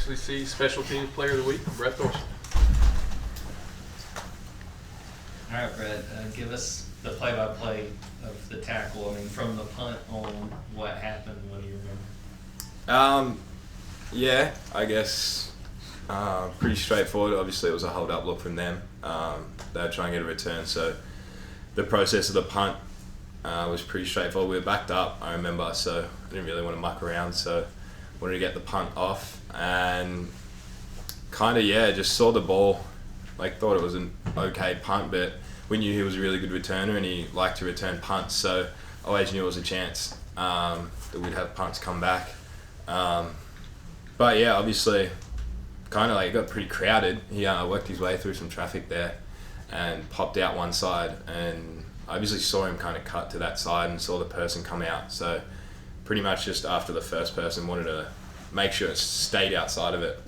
SEC Special Teams Player of the Week, Brett Thorson. All right, Brett, give us the play-by-play of the tackle. I mean, from the punt on, what happened? What do you remember? Yeah, I guess pretty straightforward. Obviously, it was a hold-up look from them. They were trying to get a return, so the process of the punt was pretty straightforward. We were backed up, I remember, so I didn't really want to muck around, so wanted to get the punt off, and kind of, just saw the ball, thought it was an okay punt, but we knew he was a really good returner and he liked to return punts, so I always knew it was a chance that we'd have punts come back. But yeah, obviously, kind of it got pretty crowded. He worked his way through some traffic there and popped out one side, and I obviously saw him kind of cut to that side and saw the person come out, so pretty much just after the first person wanted to make sure it stayed outside of it,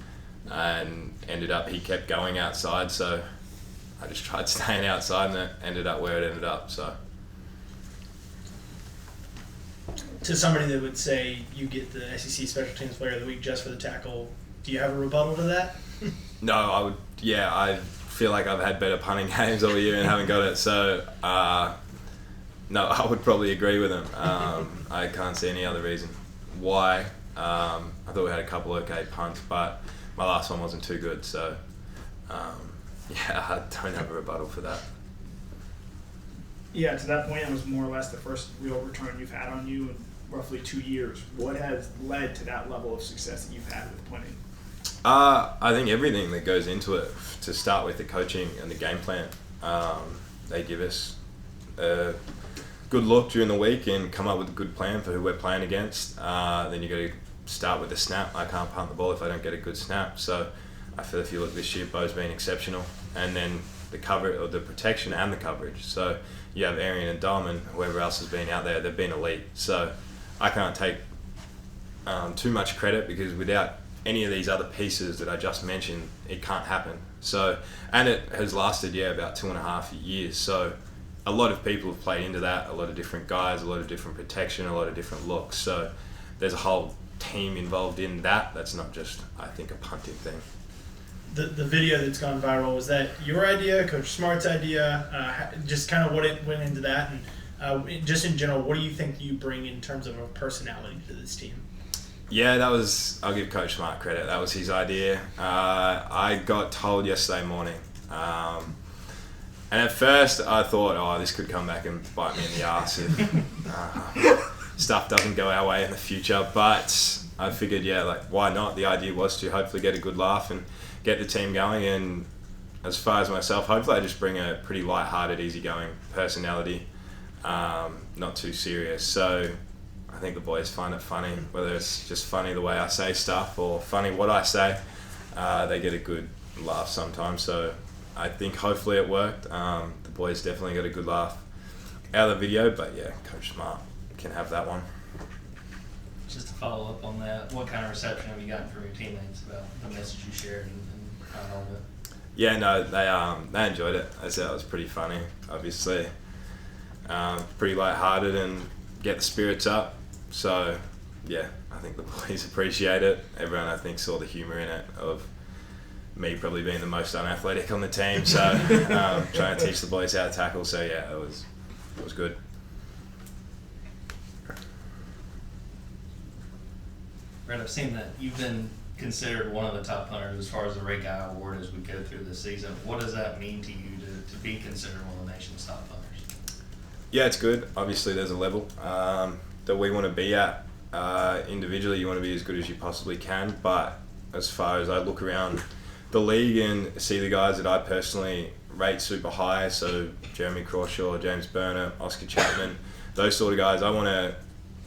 and ended up he kept going outside, so I just tried staying outside and it ended up where it ended up. So to somebody that would say you get the SEC Special Teams Player of the Week just for the tackle, do you have a rebuttal to that? No, I would. Yeah, I feel like I've had better punting games all year and haven't got it, so no, I would probably agree with him. I can't see any other reason why. I thought we had a couple okay punts, but my last one wasn't too good, so I don't have a rebuttal for that. Yeah, to that point, it was more or less the first real return you've had on you in roughly 2 years. What has led to that level of success that you've had with punting? I think everything that goes into it, to start with the coaching and the game plan. They give us a good look during the week and come up with a good plan for who we're playing against. Then you got to start with the snap. I can't punt the ball if I don't get a good snap. So I feel if you look this year, Bo's been exceptional. And then the cover, or the protection and the coverage. So you have Arian and Dom and whoever else has been out there, they've been elite. So I can't take too much credit, because without any of these other pieces that I just mentioned, it can't happen. So, and it has lasted, about 2.5 years. So a lot of people have played into that, a lot of different guys, a lot of different protection, a lot of different looks. So there's a whole team involved in that. That's not just, I think, a punting thing. The video that's gone viral, was that your idea, Coach Smart's idea? Just kind of what it went into that, and just in general, what do you think you bring in terms of a personality to this team? Yeah, I'll give Coach Smart credit. That was his idea. I got told yesterday morning. And at first I thought, this could come back and bite me in the arse if stuff doesn't go our way in the future. But I figured, why not? The idea was to hopefully get a good laugh and get the team going. And as far as myself, hopefully I just bring a pretty light-hearted, easygoing personality, not too serious. So I think the boys find it funny, whether it's just funny the way I say stuff or funny what I say. They get a good laugh sometimes, so I think hopefully it worked. The boys definitely got a good laugh out of the video, but Coach Smart can have that one. Just to follow up on that, what kind of reception have you gotten from your teammates about the message you shared and all of it? Yeah, no, they enjoyed it. I said it was pretty funny, obviously. Pretty light-hearted and get the spirits up. So, I think the boys appreciate it. Everyone, I think, saw the humour in it of me probably being the most unathletic on the team. So, trying to teach the boys how to tackle. So, it was good. Brett, I've seen that you've been considered one of the top punters as far as the Ray Guy Award as we go through this season. What does that mean to you to be considered one of the nation's top punters? Yeah, it's good. Obviously, there's a level that we want to be at. Individually, you want to be as good as you possibly can. But as far as I look around the league and see the guys that I personally rate super high, so Jeremy Crawshaw, James Burnham, Oscar Chapman, those sort of guys,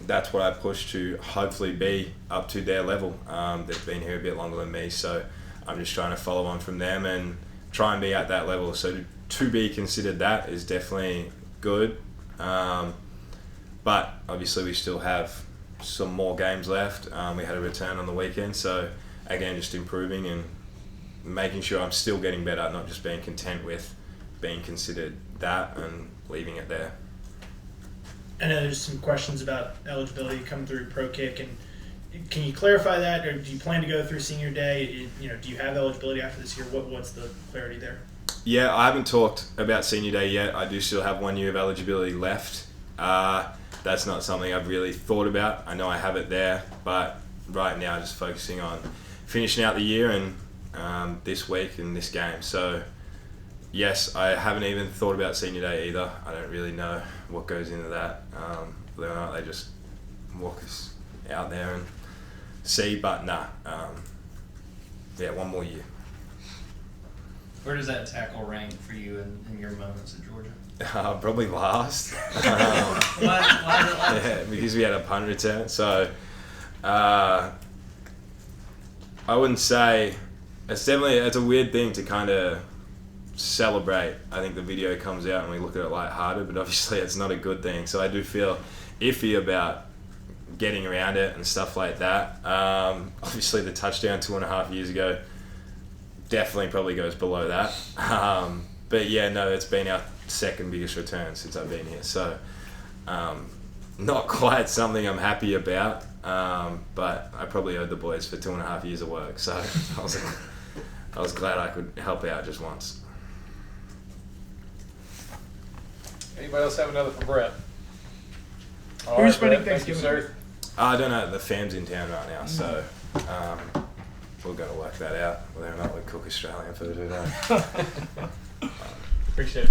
that's what I push to hopefully be up to their level. They've been here a bit longer than me, so I'm just trying to follow on from them and try and be at that level. So to be considered that is definitely good. But obviously we still have some more games left. We had a return on the weekend, so again, just improving and making sure I'm still getting better, not just being content with being considered that and leaving it there. I know there's some questions about eligibility coming through Pro Kick, and can you clarify that, or do you plan to go through senior day? Do you have eligibility after this year? What's the clarity there? Yeah, I haven't talked about senior day yet. I do still have 1 year of eligibility left. That's not something I've really thought about. I know I have it there, but right now just focusing on finishing out the year and this week and this game. So yes, I haven't even thought about senior day either. I don't really know what goes into that. Whether or not they just walk us out there and see, but nah. 1 more year. Where does that tackle rank for you in your moments at Georgia? Probably last. Why is it last? Yeah, because we had a punt return. So I wouldn't say it's a weird thing to kind of celebrate. I think the video comes out and we look at it lighthearted, but obviously it's not a good thing. So I do feel iffy about getting around it and stuff like that. Obviously the touchdown 2.5 years ago definitely probably goes below that. But yeah, no, it's been our second biggest return since I've been here. So not quite something I'm happy about, but I probably owed the boys for 2.5 years of work. So I was glad I could help out just once. Anybody else have another for Brett? All Who's right, spending Brett, thank you, Thanksgiving? sir. I don't know. The fam's in town right now, so we're going to work that out, whether or not we cook Australian food today. Appreciate it.